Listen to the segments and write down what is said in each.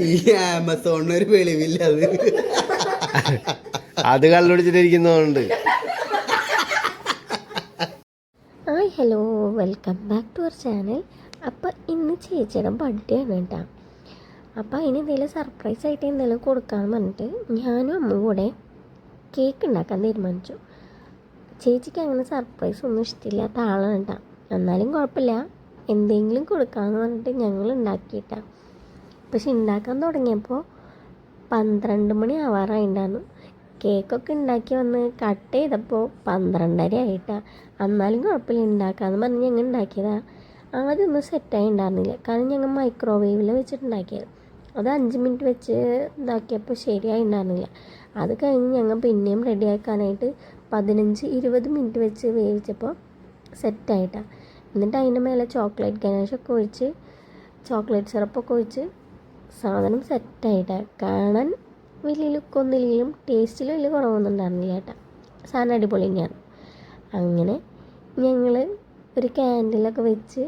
ഈ ആമസോണിനൊരു വെളിവില്ല അത്. അത് കള്ളുപിടിച്ചിട്ടിരിക്കുന്നതുകൊണ്ട്. Hi hello, welcome back to our channel. അപ്പോൾ ഇന്ന് ചേച്ചിയുടെ ബർത്ത്ഡേ ആണ് കേട്ടോ. അപ്പോൾ അതിന് എന്തെങ്കിലും സർപ്രൈസ് ആയിട്ട് എന്തെങ്കിലും കൊടുക്കാമെന്ന് പറഞ്ഞിട്ട് ഞാനും അമ്മ കൂടെ കേക്ക് ഉണ്ടാക്കാൻ തീരുമാനിച്ചു. ചേച്ചിക്ക് അങ്ങനെ സർപ്രൈസ് ഒന്നും ഇഷ്ടമില്ലാത്ത ആളാണ് കേട്ടോ. എന്നാലും കുഴപ്പമില്ല, എന്തെങ്കിലും കൊടുക്കാമെന്ന് പറഞ്ഞിട്ട് ഞങ്ങൾ ഉണ്ടാക്കിയിട്ടാണ്. പക്ഷെ ഉണ്ടാക്കാൻ തുടങ്ങിയപ്പോൾ 12 മണി ആവാറായിട്ടുണ്ടായിരുന്നു. കേക്കൊക്കെ ഉണ്ടാക്കി വന്ന് കട്ട് ചെയ്തപ്പോൾ 12:30 ആയിട്ടാണ്. എന്നാലും കുഴപ്പമില്ല, ഉണ്ടാക്കാമെന്ന് പറഞ്ഞ് ഞങ്ങൾ ഉണ്ടാക്കിയതാണ്. ആദ്യം ഒന്നും സെറ്റായി ഉണ്ടായിരുന്നില്ല, കാരണം ഞങ്ങൾ മൈക്രോവേവിൽ വെച്ചിട്ടുണ്ടാക്കിയത്. അത് 5 മിനിറ്റ് വെച്ച് ഇതാക്കിയപ്പോൾ ശരിയായി ഉണ്ടായിരുന്നില്ല. അത് കഴിഞ്ഞ് ഞങ്ങൾ പിന്നെയും റെഡിയാക്കാനായിട്ട് 15-20 മിനിറ്റ് വെച്ച് വേവിച്ചപ്പോൾ സെറ്റായിട്ടാണ്. എന്നിട്ട് അതിൻ്റെ മേലെ ചോക്ലേറ്റ് ഗനാഷൊക്കെ ഒഴിച്ച് ചോക്ലേറ്റ് സിറപ്പൊക്കെ ഒഴിച്ച് സാധനം സെറ്റായിട്ടാണ്. കാണാൻ വലിയ ലുക്കൊന്നുമില്ലെങ്കിലും ടേസ്റ്റിൽ വലിയ കുറവൊന്നും ഉണ്ടായിരുന്നില്ല കേട്ടോ. സാധനം അടിപൊളി തന്നെയാണ്. അങ്ങനെ ഞങ്ങൾ ഒരു ക്യാൻഡിലൊക്കെ വെച്ച്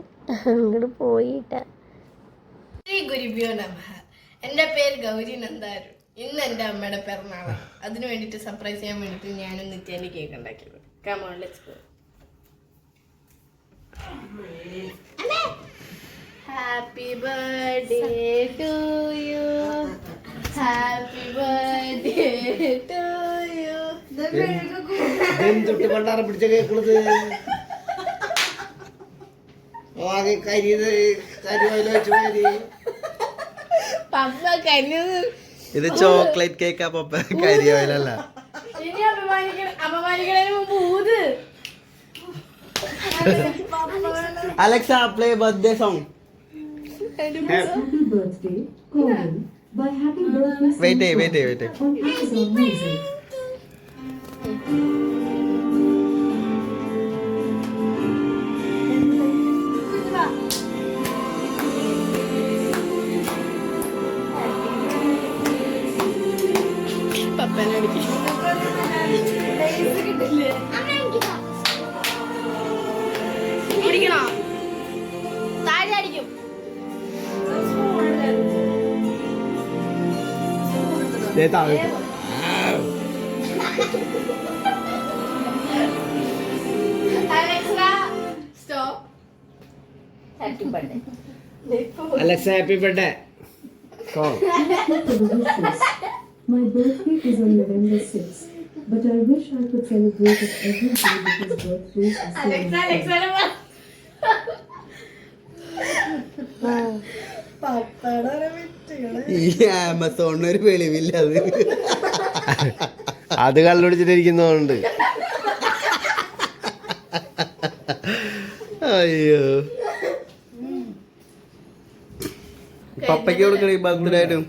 അങ്ങോട്ട് പോയിട്ടാ. ശ്രീ ഗുരുഭ്യോ നമഃ. എൻ്റെ പേര് ഗൗരി നന്ദാരു. ഇന്ന് എൻ്റെ അമ്മയുടെ പിറന്നാളാണ്. അതിന് വേണ്ടിയിട്ട് സർപ്രൈസ് ചെയ്യാൻ വേണ്ടിയിട്ട് ഞാനും നിത്യേൻ്റെ കേക്ക് ഉണ്ടാക്കിയത്. Come on, let's go. Happy birthday to you. Happy birthday to you. എന്തൊട്ട് പണ്ടാറ പിടിച്ച കേക്കുള്ളത് ആകെ കരിവായില വെച്ച് പോയി. പപ്പ കരുത്. ഇത് ചോക്ലേറ്റ് കേക്കാ പപ്പ, കരിയോയിലല്ല. ഇനി അപമാനിക്കണതിന് മുമ്പ് ഊത്. Alexa play birthday song. Happy birthday, Colin, by Happy Birthday Wait. on Amazon Music. പപ്പനടിക്ക് പിടിക്കണോ? താഴെ അടിക്കും. Alexa happy birthday song. My birthday is on November 6th, but I wish I could celebrate it every day because birthdays are so important. ഈ ആമസോണിനൊരു വെളിവില്ല അത്. അത് കള്ളുപിടിച്ചിട്ടിരിക്കുന്നതുകൊണ്ട്. അയ്യോ, പപ്പയ്ക്ക് കൊടുക്കണ ഈ ബർത്ത്ഡേ ആയിട്ടും.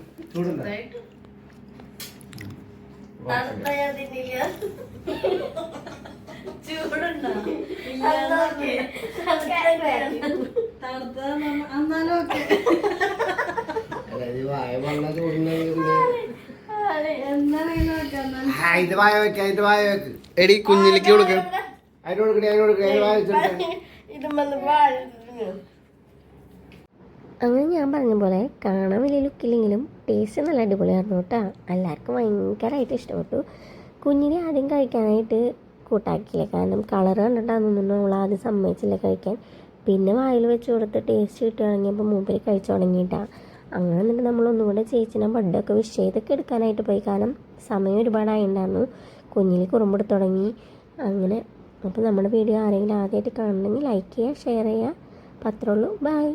ഇത് വായ വെക്ക്, അതിന്റെ വായ വെക്ക്. എടി കുഞ്ഞിലേക്ക് കൊടുക്ക. അതിന് കൊടുക്കണേ, അതിന് കൊടുക്കണേ, അതിന് വായ വെച്ചെടുക്കേ. അങ്ങനെ ഞാൻ പറഞ്ഞ പോലെ കാണാൻ വലിയ ലുക്കില്ലെങ്കിലും ടേസ്റ്റ് നല്ല അടിപൊളിയായിരുന്നു കേട്ടോ. എല്ലാവർക്കും ഭയങ്കരമായിട്ട് ഇഷ്ടപ്പെട്ടു. കുഞ്ഞിനെ ആദ്യം കഴിക്കാനായിട്ട് കൂട്ടാക്കിയില്ല, കാരണം കളർ കണ്ടിട്ടാണെന്നൊന്നും അവൾ ആദ്യം സമ്മതിച്ചില്ല കഴിക്കാൻ. പിന്നെ വായിൽ വെച്ച് കൊടുത്ത് ടേസ്റ്റ് കിട്ടി തുടങ്ങിയപ്പോൾ മൂപ്പര് കഴിച്ചു തുടങ്ങിയിട്ടാണ്. അങ്ങനെ എന്നിട്ട് നമ്മളൊന്നുകൂടെ ചേച്ചിനെ ബർത്ത്ഡേ വിഷ് ചെയ്തൊക്കെ എടുക്കാനായിട്ട് പോയി, കാരണം സമയം ഒരുപാടായിട്ടുണ്ടായിരുന്നു. കുഞ്ഞിൽ കുറുമ്പെടുത്ത് തുടങ്ങി. അങ്ങനെ അപ്പോൾ നമ്മുടെ വീഡിയോ ആരെങ്കിലും ആദ്യമായിട്ട് കാണണമെങ്കിൽ ലൈക്ക് ചെയ്യുക, ഷെയർ ചെയ്യുക. അപ്പോൾ അത്രേ ഉള്ളൂ. ബൈ.